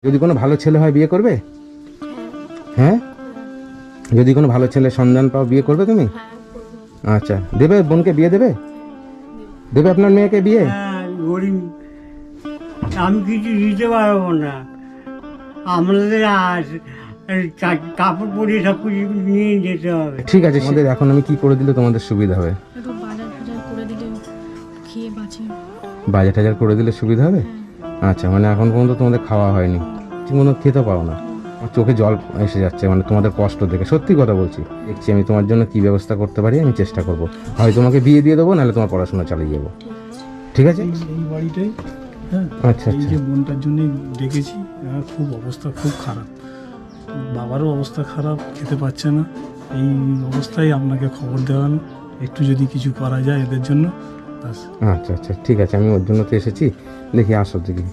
যদি কোনো ভালো ছেলে হয় বিয়ে করবে? হ্যাঁ, যদি কোনো ভালো ছেলে সন্ধান পাও বিয়ে করবে তুমি? আচ্ছা, দেবে বোনকে বিয়ে দেবে? দেবে আপনার মেয়েকে বিয়ে? হ্যাঁ, গরিব আমি কিছু দিতে পারবো না। আমাদের কাপড় পরিয়ে সব কিছু নিয়ে যেতে হবে। ঠিক আছে, আমাদের এখন আমি কি করে দিলে তোমাদের সুবিধা হবে? একটু বাজার টাজার করে দিলে খেয়ে বাঁচি। বাজার টাজার করে দিলে সুবিধা হবে? আচ্ছা, মানে এখন পর্যন্ত তোমাদের খাওয়া হয়নি, ঠিকমতো খেতে পারো না, আমার চোখে জল এসে যাচ্ছে মানে তোমাদের কষ্ট দেখে। সত্যি কথা বলছি, দেখছি আমি তোমার জন্য কি ব্যবস্থা করতে পারি আমি চেষ্টা করব। হয় তোমাকে বিয়ে দিয়ে দেবো, নাহলে তোমার পড়াশোনা চালিয়ে যাবো। ঠিক আছে? এই বাড়িটাই, হ্যাঁ, আচ্ছা এই আচ্ছা যে বোনটার জন্যই ডেকেছি। খুব অবস্থা খুব খারাপ, বাবারও অবস্থা খারাপ, খেতে পাচ্ছে না। এই অবস্থায় আপনাকে খবর দেওয়ানো, একটু যদি কিছু করা যায় এদের জন্য ব্যাস। আচ্ছা আচ্ছা ঠিক আছে, আমি ওর জন্য তো এসেছি। দেখি আসো দেখি।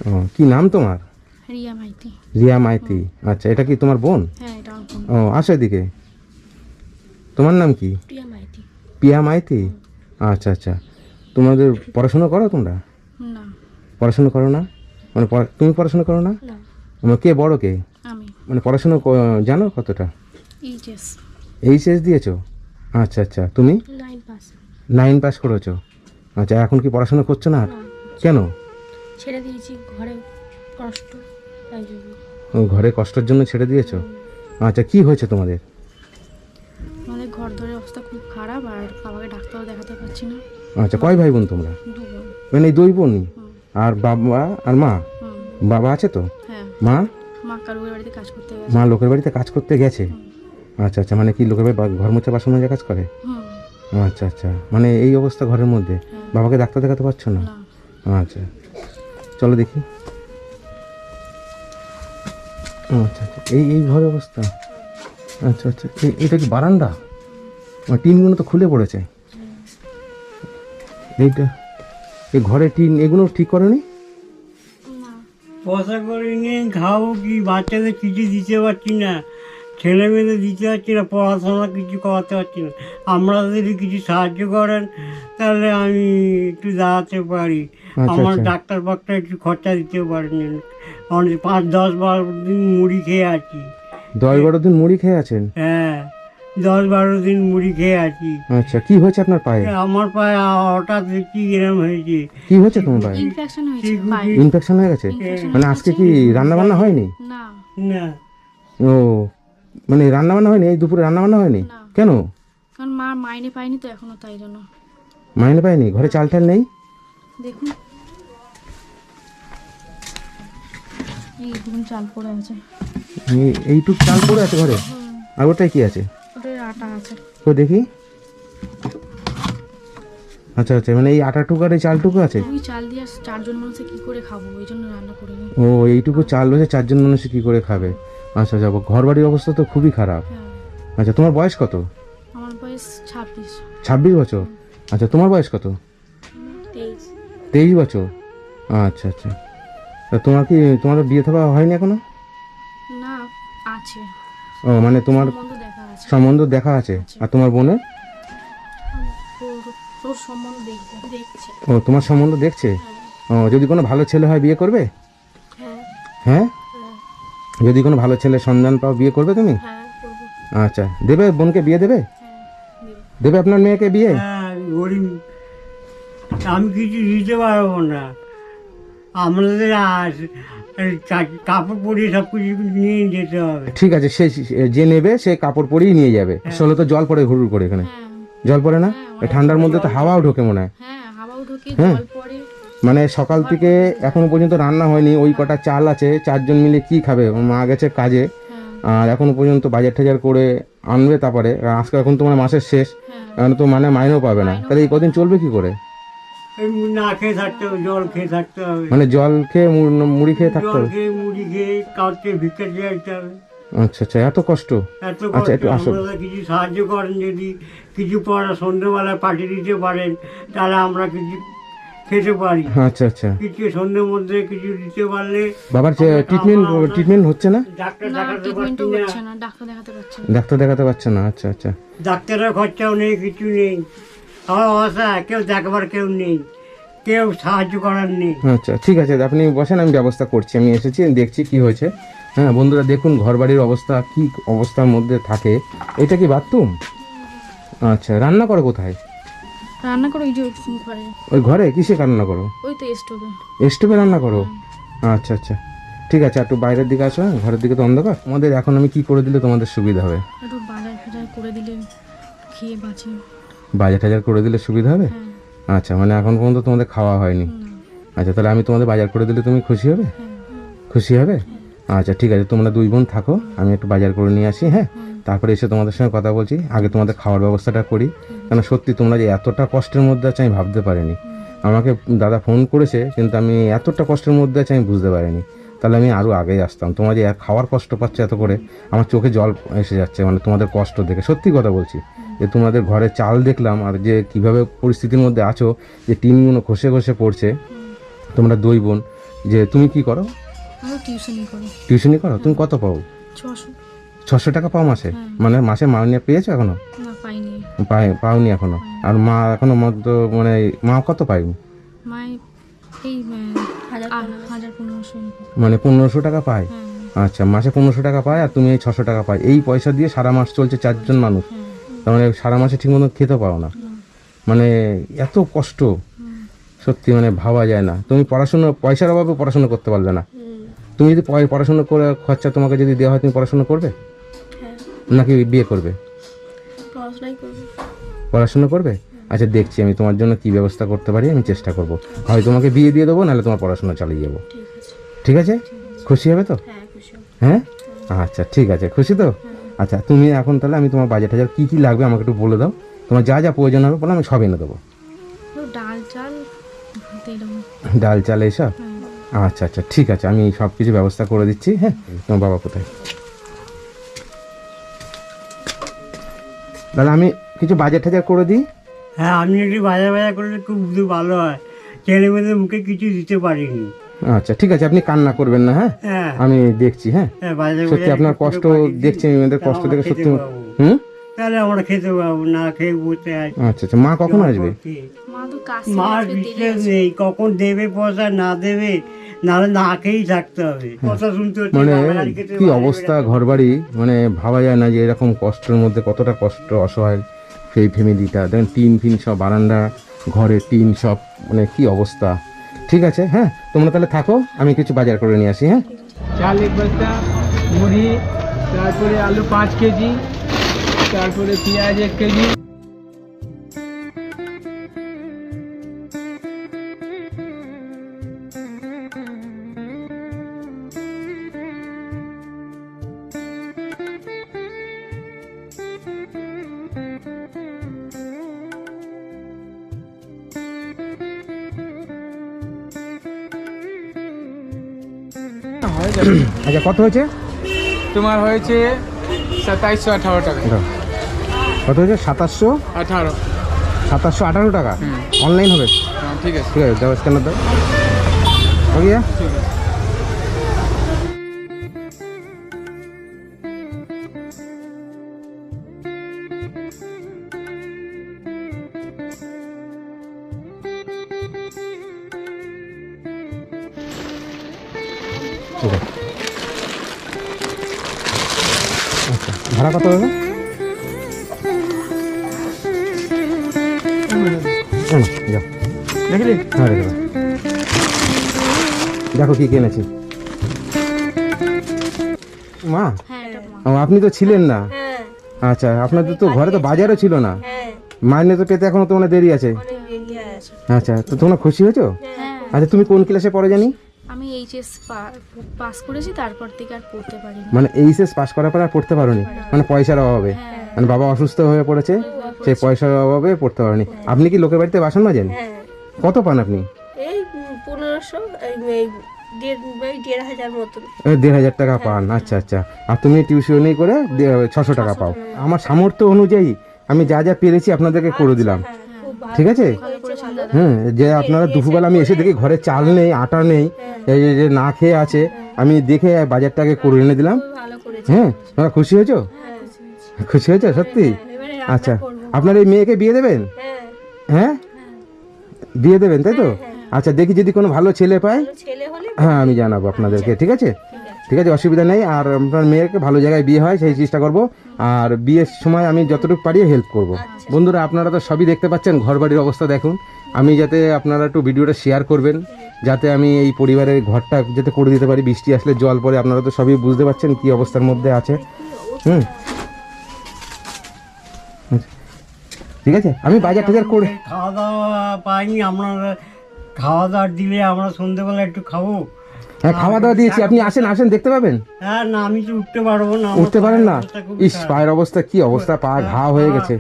ও, কি নাম তোমার? রিয়া মাইতি। রিয়া মাইতি। আচ্ছা, এটা কি তোমার বোন? হ্যাঁ, এটা আমার বোন। ও, আসো এদিকে। তোমার নাম কি? প্রিয়া মাইতি। পিয়া মাইতি। আচ্ছা আচ্ছা, তোমাদের পড়াশোনা করো তোমরা? না। পড়াশোনা করো না মানে তুমি পড়াশোনা করো না? না, মানে কে বড় কে? আমি মানে পড়াশোনা জানো কতটা? এইচএস এইচএস দিয়েছো? আচ্ছা আচ্ছা, তুমি 9 পাস। 9 পাস করেছো? আচ্ছা, এখন কি পড়াশোনা করছো না? না, কেন? ছেড়ে দিয়েছি, ঘরে কষ্ট তাই জন্য। ও, ঘরে কষ্টের জন্য ছেড়ে দিয়েছো? আচ্ছা, কি হয়েছে তোমাদের? আমাদের ঘর ধরে অবস্থা খুব খারাপ, আর বাবাকে ডাক্তারও দেখাতে পারছি না। আচ্ছা, কয় ভাই বোন তোমরা? 2 বোন। মানে এই দুই বোনই? আর বাবা আর মা? হুম। বাবা আছে তো? হ্যাঁ, মা? মা কারুর বাড়িতে কাজ করতে গেছে। মা লোকের বাড়িতে কাজ করতে গেছে? আচ্ছা আচ্ছা, মানে কি লোকের বাড়ি ঘর মোছা বাসন মাজা কাজ করে? হুম। আচ্ছা আচ্ছা, মানে এই অবস্থা ঘরের মধ্যে, হ্যাঁ। বাবাকে ডাক্তার দেখাতে পারছো না? না, আচ্ছা, চলো দেখি। আচ্ছা আচ্ছা, এই ঘরের অবস্থা। আচ্ছা আচ্ছা, এটা কি বারান্দা? মানে টিনগুলো তো খুলে পড়েছে। এইটা এই ঘরে টিন এগুলো ঠিক করেনি? না। পয়সা করে নিয়ে খাবো কি? বাচ্চাদের কিছু দিতে পারছি না, ছেলে মেয়েদের দিতে পারছি না, পড়াশোনা কিছু করাতে পারছি না। আমরা যদি কিছু সাহায্য করেন তাহলে আমি একটু দাঁড়াতে পারি। আমার আচ্ছা। ডাক্তার ফাক্তার একটু খরচা দিতে পারেন। অনেক 5-10-12 দিন মুড়ি খেয়ে আছি। 10-12 দিন মুড়ি খেয়ে আছেন? হ্যাঁ, 10-12 দিন মুড়ি খেয়ে আছি। আচ্ছা, কি হয়েছে আপনার পায়ে? আমার পায়ে হঠাৎ দেখছি এরম হয়েছে। কি হয়েছে তোমার পায়ে? ইনফেকশন হয়েছে পায়ে। ইনফেকশন হয়ে গেছে? Infection মানে হয়ে আজকে গেছে। কি রান্না বান্না হয়নি? না, না, ও, মানে রান্না বান্না হয়নি? এই দুপুরে রান্না বান্না হয়নি? না। কেন? কারণ মা মাইনে পায়নি তো এখনো, তাই জন্য। মাইনে পায়নি? ঘরে চাল টাল নেই? দেখুন, এই দেখুন চাল পড়ে আছে। এইটুক চাল পড়ে আছে ঘরে? আর ওটাই কি আছে? ওটার আটা আছে। তো দেখি। আচ্ছা আচ্ছা, মানে এই আটাটুকু আর এই চালটুকু আছে? ওই চাল দিয়ে 4 জন মানুষে কি করে খাবো, ওই জন্য রান্না করিনি। ও, এইটুকু চাল রয়েছে 4 জন মানুষ কি করে খাবে? আচ্ছা, যাবো। ঘর বাড়ির অবস্থা তো খুবই খারাপ। হ্যাঁ, আচ্ছা, তোমার বয়স কত? আমার বয়স 26। 26 বছর? আচ্ছা, তোমার বয়স কত? 23। 23 বছর? আচ্ছা আচ্ছা, তা তোমার বিয়ে থাকা হয়নি এখনো? না, আছে। ও, মানে তোমার সম্বন্ধ দেখা আছে। সম্বন্ধ দেখা আছে? আর তোমার বোনের? তোর সম্বন্ধ দেখছে। ও, তোমার সম্বন্ধ দেখছে? ও, যদি কোনো ভালো ছেলে হয় বিয়ে করবে? হ্যাঁ, হ্যাঁ, যদি কোনো ভালো ছেলে সন্ধান পাও বিয়ে করবে তুমি? হ্যাঁ করবো। আচ্ছা, দেবে বোনকে বিয়ে দেবে? হ্যাঁ, দেবে আপনার মেয়েকে বিয়ে? হ্যাঁ, গরিব আমি কিছু দিতে পারবো না। আমাদের কাপড় পরিয়ে সব কিছু নিয়ে যেতে হবে। ঠিক আছে, যে নেবে সে কাপড় পরেই নিয়ে যাবে। আসলে তো জল পড়ে ঘুরঘুর করে এখানে? হ্যাঁ, জল পড়ে না? হ্যাঁ, এই ঠান্ডার মধ্যে তো হাওয়াও ঢোকে মনে হয়। হ্যাঁ, হাওয়াও ঢোকে, হ্যাঁ। জল পড়ে। মানে সকাল থেকে এখনো পর্যন্ত রান্না হয়নি, ওই কটা চাল আছে, 4 জন মিলে কি খাবে? মা গেছে কাজে, হ্যাঁ, আর এখনো পর্যন্ত বাজার টাজার করে আনবে, তারপরে আজকে এখন তোমার মাসের শেষ, হ্যাঁ। এখন তো মানে মাইনেও পাবে না, তাহলে এই কদিন চলবে কি করে? এই না খেয়ে থাকতে হবে, জল খেয়ে থাকতে হবে। মানে জল খেয়ে মুড়ি খেয়ে থাকতে জল হবে? খেয়ে মুড়ি খেয়ে কাউকে ভিক্ষা চাইতে হবে। আচ্ছা আচ্ছা, এত কষ্ট? এত আচ্ছা, কষ্ট। একটু আসো। আপনারা কিছু সাহায্য করেন, যদি কিছু পড়া সন্ধ্যেবেলায় পাঠিয়ে দিতে পারেন তাহলে আমরা কিছু খেতে পারি। আচ্ছা আচ্ছা, কিছু সন্ধ্যের মধ্যে কিছু দিতে পারলে। বাবার ট্রিটমেন্ট হচ্ছে না? ডাক্তার না, দেখাতে ট্রিটমেন্টও পারছি হচ্ছে না, না, ডাক্তার দেখাতে পারছে না। ডাক্তার দেখাতে পারছে না? আচ্ছা আচ্ছা, ডাক্তারের খরচাও নেই, কিছু নেই। আমার অবস্থা কেউ দেখবার কেউ নেই। কেউ সাহায্য করার নেই। আচ্ছা ঠিক আছে, আপনি বসেন, আমি ব্যবস্থা করছি। আমি এসেছি, দেখছি কি হয়েছে। হ্যাঁ বন্ধুরা দেখুন ঘর বাড়ির অবস্থা কি অবস্থার মধ্যে থাকে। এটা কি বাথরুম? আচ্ছা, রান্না করো কোথায়? রান্না করো ওই যে ঘরে, ওই ঘরে? কিসে রান্না করো? ওই তো স্টোভে। স্টোভে রান্না করো? আচ্ছা আচ্ছা ঠিক আছে, একটু বাইরের দিকে আসো। হ্যাঁ, ঘরের দিকে তো অন্ধকার। তোমাদের এখন আমি কি করে দিলে তোমাদের সুবিধা হবে? একটু বাজার ফাজার করে দিলে খেয়ে বাঁচি। বাজার টাজার করে দিলে সুবিধা হবে? হ্যাঁ। আচ্ছা, মানে এখন পর্যন্ত তোমাদের খাওয়া হয়নি। আচ্ছা, তাহলে আমি তোমাদের বাজার করে দিলে তুমি খুশি হবে? খুশি হবে? আচ্ছা ঠিক আছে, তোমরা দুই বোন থাকো, আমি একটু বাজার করে নিয়ে আসি। হ্যাঁ, তারপরে এসে তোমাদের সঙ্গে কথা বলছি। আগে তোমাদের খাওয়ার ব্যবস্থাটা করি, কেন সত্যি তোমরা যে এতটা কষ্টের মধ্যে আছে আমি ভাবতে পারিনি। আমাকে দাদা ফোন করেছে, কিন্তু আমি এতটা কষ্টের মধ্যে আছে আমি বুঝতে পারিনি। তাহলে আমি আরও আগেই আসতাম। তোমরা যে খাওয়ার কষ্ট পাচ্ছ এত করে, আমার চোখে জল এসে যাচ্ছে, মানে তোমাদের কষ্ট দেখে। সত্যি কথা বলছি, যে তোমাদের ঘরে চাল দেখলাম, আর যে কিভাবে পরিস্থিতির মধ্যে আছো, যে টিনগুলো ঘষে ঘষে পড়ছে। তোমরা দুই বোন, যে তুমি কি করো? আমি টিউশনি করি। টিউশনি করো? তুমি কত পাও? 600। 600 টাকা পাও মাসে? মানে মাসে মাইনে পেয়েছো এখনো? না পাইনি। পাওনি এখনো? আর মা এখনো মতো মানে মা কত পাই? মাই এই 1000-1500। মানে 1500 টাকা পায়? হ্যাঁ। আচ্ছা, মাসে 1500 টাকা পায়, আর তুমি এই 600 টাকা পায়। এই পয়সা দিয়ে সারা মাস চলছে 4 জন মানুষ। তার মানে সারা মাসে ঠিক মতো খেতে পাও না। মানে এত কষ্ট, সত্যি মানে ভাবা যায় না। তুমি পড়াশোনা, পয়সার অভাবে পড়াশোনা করতে পারবে না। তুমি যদি পড়াশোনা করে খরচা তোমাকে যদি দেওয়া হয়, তুমি পড়াশোনা করবে নাকি বিয়ে করবে? পড়াশোনা করবে? আচ্ছা দেখছি আমি তোমার জন্য কি ব্যবস্থা করতে পারি, আমি চেষ্টা করব। হয় তোমাকে বিয়ে দিয়ে দেবো, নাহলে তোমার পড়াশোনা চালিয়ে যাবো। ঠিক আছে? খুশি হবে তো? হ্যাঁ আচ্ছা ঠিক আছে, খুশি তো? আচ্ছা তুমি এখন তাহলে, আমি তোমার বাজেট হাজার কী কী লাগবে আমাকে একটু বলে দাও। তোমার যা যা প্রয়োজন হবে বলে, আমি সব এনে দেবো। ডাল চাল এরকম। ডাল চাল এইসব? আচ্ছা আচ্ছা ঠিক আছে, আমি সব কিছু ব্যবস্থা করে দিচ্ছি। হ্যাঁ, তোমার বাবা কোথায়? তাহলে আমি কিছু বাজেট হাজার করে দিই। হ্যাঁ, আপনি একটু বাজার বাজার করলে খুব ভালো হয়। ছেলে মেয়েদের মুখে কিছু দিতে পারিনি। আচ্ছা ঠিক আছে, আপনি কান্না করবেন না। হ্যাঁ, হ্যাঁ আমি দেখছি। হ্যাঁ, হ্যাঁ, বাজার সত্যি বাজার আপনার একটু কষ্ট পাঠিয়ে দিন। দেখছি, আমি মেয়েদের কষ্ট দেখে সত্যি। হুম, তাহলে আমরা খেতে পাবো, না খেয়ে বসে আছি। আচ্ছা আচ্ছা, মা কখন আসবে? মা তো কাজ মার বিশ্বাস নেই, কখন দেবে পয়সা, না দেবে, নাহলে না খেয়েই থাকতে হবে। কথা শুনতে হচ্ছে, মানে বাবার বাড়ি খেতে কি বাইরে অবস্থা ঘর বাড়ি, মানে ভাবা যায় না যে এরকম কষ্টের মধ্যে কতটা কষ্ট, অসহায় সেই ফ্যামিলিটা। দেখেন টিন ফিন সব, বারান্দা ঘরে টিন সব, মানে কি অবস্থা। ঠিক আছে, হ্যাঁ তোমরা তাহলে থাকো, আমি কিছু বাজার করে নিয়ে আসি। হ্যাঁ, চাল 1 বস্তা, মুড়ি, তারপরে আলু 5 কেজি, তারপরে পেঁয়াজ 1 কেজি। হয়ে যাবে। আচ্ছা কত হয়েছে? তোমার হয়েছে 2718 টাকা। দাও। কত হয়েছে? 2700? 18। 2718 টাকা। অনলাইন হবে? হ্যাঁ ঠিক আছে। ঠিক আছে, দাও স্ক্যানার দাও। हो गया? ঠিক আছে। ঠিক আছে। আচ্ছা, ভাড়া কত হবে? যাও। দেখলি? হ্যাঁ রেখে দাও। দেখো কি কিনেছি। মা, হ্যাঁ এটা মা। ও, আপনি তো ছিলেন না। আচ্ছা, আপনাদের তো ঘরে তো বাজারও ছিল না। মাইনে তো পেতে এখনো তোমার দেরি আছে। আচ্ছা, তো তোমরা খুশি হয়েছো? হ্যাঁ আচ্ছা, তুমি কোন ক্লাসে পড়ো জানি? আমি এইচএস পাস করেছি, তারপর থেকে আর পড়তে পারিনি। মানে এইচএস পাস করার পর আর পড়তে পারোনি, মানে পয়সার অভাবে? মানে বাবা অসুস্থ হয়ে পড়েছে, সেই পয়সার অভাবে পড়তে পারোনি। আপনি কি লোকের বাড়িতে বাসন মাজেন? কত পান আপনি? এই 1500, এই 1,500 মতন। 1,500 টাকা পান? আচ্ছা আচ্ছা। আর তুমি টিউশনি করে 600 টাকা পাও। আমার সামর্থ্য অনুযায়ী আমি যা যা পেরেছি আপনাদেরকে করে দিলাম। ঠিক আছে? ভালো করেছেন দাদা। হ্যাঁ, যে আপনারা দুপুরবেলা আমি এসে দেখি ঘরে চাল নেই, আটা নেই, এই যে না খেয়ে আছে, আমি দেখে বাজারটাকে করে এনে দিলাম। ভালো করেছে। হ্যাঁ, তোমরা খুশি হয়েছো? খুশি হয়েছো সত্যি? এবারে আচ্ছা, আপনার এই মেয়েকে বিয়ে দেবেন? হ্যাঁ হ্যাঁ, বিয়ে দেবেন তাই তো? আচ্ছা দেখি যদি কোনো ভালো ছেলে পাই, ভালো ছেলে হলে হ্যাঁ আমি জানাবো আপনাদেরকে, ঠিক আছে? ঠিক আছে, অসুবিধা নেই। আর আপনার মেয়েকে ভালো জায়গায় বিয়ে হয় সেই চেষ্টা করব, আর বিয়ের সময় আমি যতটুকু পারি হেল্প করব। বন্ধুরা আপনারা তো সবই দেখতে পাচ্ছেন, ঘর বাড়ির অবস্থা দেখুন। আমি যাতে আপনারা একটু ভিডিওটা শেয়ার করবেন, যাতে আমি এই পরিবারের ঘরটা যাতে করে দিতে পারি। বৃষ্টি আসলে জল পড়ে, আপনারা তো সবই বুঝতে পারছেন কি অবস্থার মধ্যে আছে। হুম, ঠিক আছে, আমি বাজার টাজার করে খাওয়া দাওয়া পাইনি, আপনারা খাওয়া দাওয়া দিলে আমরা সন্ধ্যেবেলা একটু খাবো। হ্যাঁ খাওয়া দাওয়া দিয়েছি, আপনি আসেন আসেন দেখতে পাবেন। হ্যাঁ না, আমি তো উঠতে পারবো না, আমার উঠতে পারেন না? অবস্থা খুব ইস, পায়ের অবস্থা কি অবস্থা, পা ঘা হয়ে গেছে।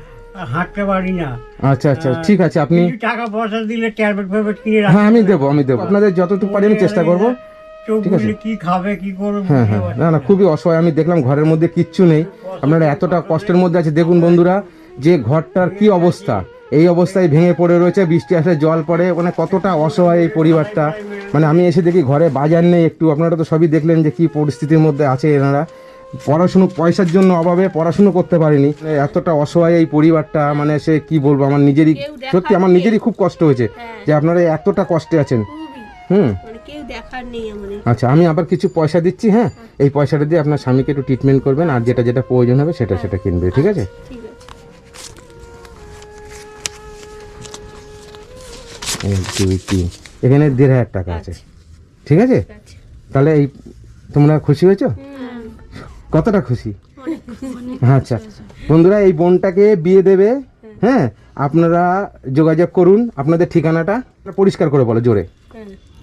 হাঁটতে পারি না। আচ্ছা আচ্ছা ঠিক আছে, আপনি কিছু টাকা পয়সা দিলে ট্যাবলেট ফ্যাবলেট কিনে রাখি। হ্যাঁ আমি দেবো আপনাদের যতটুকু পারি আমি চেষ্টা করবো। চোখ ঠিক আছে। বুঝলে কি খাবে কি করবে হ্যাঁ বুঝতে হ্যাঁ, পারছি না না খুবই অসহায়, আমি দেখলাম ঘরের মধ্যে কিচ্ছু নেই, আপনারা এতটা কষ্টের মধ্যে আছে। দেখুন বন্ধুরা যে ঘরটার কি অবস্থা, এই অবস্থায় ভেঙে পড়ে রয়েছে, বৃষ্টি আসলে জল পড়ে, মানে কতটা অসহায় এই পরিবারটা। মানে আমি এসে দেখি ঘরে বাজার নেই একটু, আপনারা তো সবই দেখলেন যে কি পরিস্থিতির মধ্যে আছে এনারা। পড়াশুনো পয়সার জন্য অভাবে পড়াশুনো করতে পারেনি, এতটা অসহায় এই পরিবারটা। মানে সে কি বলবো, আমার নিজেরই সত্যি আমার নিজেরই খুব কষ্ট হয়েছে যে আপনারা এতটা কষ্টে আছেন। হুম, মানে কেউ দেখার নেই আমাদের। আচ্ছা আমি আবার কিছু পয়সা দিচ্ছি, হ্যাঁ এই পয়সাটা দিয়ে আপনার স্বামীকে একটু ট্রিটমেন্ট করবেন, আর যেটা যেটা প্রয়োজন হবে সেটা সেটা কিনবে, ঠিক আছে? ঠিক আছে। এক, দুই, তিন, এখানে 1500 টাকা আছে, ঠিক আছে? ঠিক আছে। তাহলে এই তোমরা খুশি হয়েছো? কতটা খুশি? আচ্ছা বন্ধুরা, এই বোনটাকে বিয়ে দেবে, হ্যাঁ আপনারা যোগাযোগ করুন। আপনাদের ঠিকানাটা পরিষ্কার করে বলো জোরে।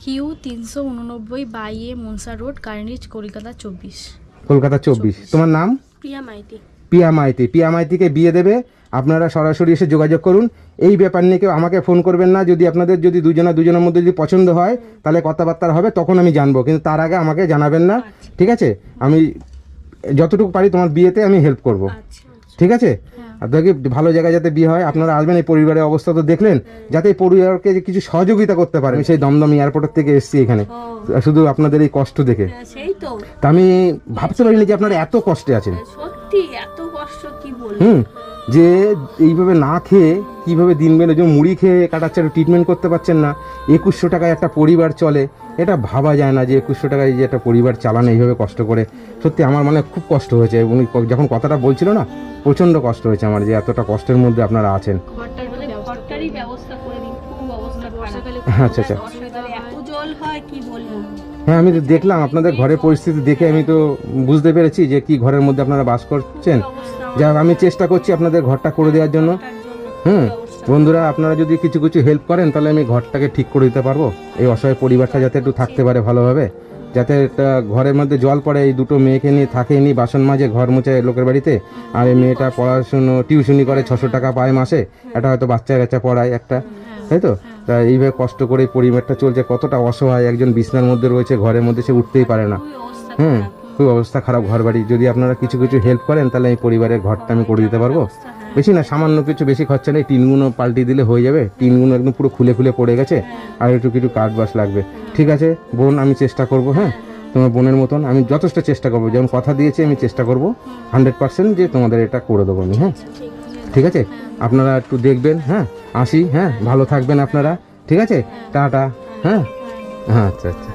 কিউ 389 বাইয়ে মনসা রোড, কারেন্ট কলকাতা 24। কলকাতা 24। তোমার নাম? প্রিয়া মাইতি। পিয়া মাইতি। পিয়া মাইতিকে বিয়ে দেবে, আপনারা সরাসরি এসে যোগাযোগ করুন। এই ব্যাপার নিয়ে কেউ আমাকে ফোন করবেন না। যদি আপনাদের যদি দুজনের মধ্যে যদি পছন্দ হয় তাহলে কথাবার্তা হবে, তখন আমি জানবো, কিন্তু তার আগে আমাকে জানাবেন না, ঠিক আছে? আমি যতটুকু পারি তোমার বিয়েতে আমি হেল্প করব, আচ্ছা। ঠিক আছে? আর দেখি ভালো জায়গায় যাতে বিয়ে হয়। আপনারা আসবেন, এই পরিবারের অবস্থা তো দেখলেন, যাতে এই পরিবারকে কিছু সহযোগিতা করতে পারেন। আমি সেই দমদম এয়ারপোর্টের থেকে এসেছি এখানে শুধু আপনাদের এই কষ্ট দেখে। হ্যাঁ, সেই তো। তা আমি ভাবতে পারিনি যে আপনারা এত কষ্টে আছেন। সত্যি এত কষ্ট কি বলবো। হুম, যে এইভাবে না খেয়ে কিভাবে দিন বেরো, যে মুড়ি খেয়ে কাটাচ্ছে, ট্রিটমেন্ট করতে পারছেন না। 2100 টাকায় একটা পরিবার চলে, এটা ভাবা যায় না যে 2100 টাকায় যে একটা পরিবার চালানো এইভাবে কষ্ট করে। সত্যি আমার মানে খুব কষ্ট হয়েছে, উনি যখন কথাটা বলছিল না প্রচণ্ড কষ্ট হয়েছে আমার, যে এতটা কষ্টের মধ্যে আপনারা আছেন। ঘরটার মানে ঘরটারই ব্যবস্থা করে দিন, খুব অবস্থা খারাপ। বর্ষাকালে আচ্ছা আচ্ছা, বর্ষাকালে এত জল হয় কি বলবো। হ্যাঁ আমি তো দেখলাম আপনাদের ঘরের পরিস্থিতি দেখে, আমি তো বুঝতে পেরেছি যে কি ঘরের মধ্যে আপনারা বাস করছেন। যা আমি চেষ্টা করছি আপনাদের ঘরটা করে দেওয়ার জন্য। হুম, বন্ধুরা আপনারা যদি কিছু কিছু হেল্প করেন তাহলে আমি ঘরটাকে ঠিক করে দিতে পারবো। এই অসহায় পরিবারটা যাতে একটু থাকতে পারে ভালোভাবে, যাতে একটা ঘরের মধ্যে জল পড়ে, এই দুটো মেয়েকে নিয়ে থাকেনি, বাসন মাজে, ঘর মোছে লোকের বাড়িতে, আর এই মেয়েটা পড়াশুনো টিউশনি করে, 600 টাকা পায় মাসে, এটা হয়তো বাচ্চা কাচ্চা পড়ায় একটা, তাই তো? তা এইভাবে কষ্ট করে পরিবারটা চলছে, কতটা অসহায়। একজন বিছনার মধ্যে রয়েছে, ঘরের মধ্যে সে উঠতেই পারে না। হুম, খুব অবস্থা খারাপ ঘর বাড়ি। যদি আপনারা কিছু কিছু হেল্প করেন তাহলে এই পরিবারের ঘরটা আমি করে দিতে পারবো। বেশি না, সামান্য কিছু, বেশি খরচা নেই, টিনগুলো পাল্টে দিলে হয়ে যাবে। টিনগুলো একদম পুরো খুলে খুলে পড়ে গেছে, আর একটু কিছু কাঠ বাস লাগবে। ঠিক আছে বোন, আমি চেষ্টা করব, হ্যাঁ তোমার বোনের মতন আমি যথেষ্ট চেষ্টা করবো, যেমন কথা দিয়েছি আমি চেষ্টা করব 100% যে তোমাদের এটা করে দেবো আমি। হ্যাঁ ঠিক আছে, আপনারা একটু দেখবেন। হ্যাঁ আসি, হ্যাঁ ভালো থাকবেন আপনারা, ঠিক আছে? টাটা। হ্যাঁ হ্যাঁ, আচ্ছা আচ্ছা।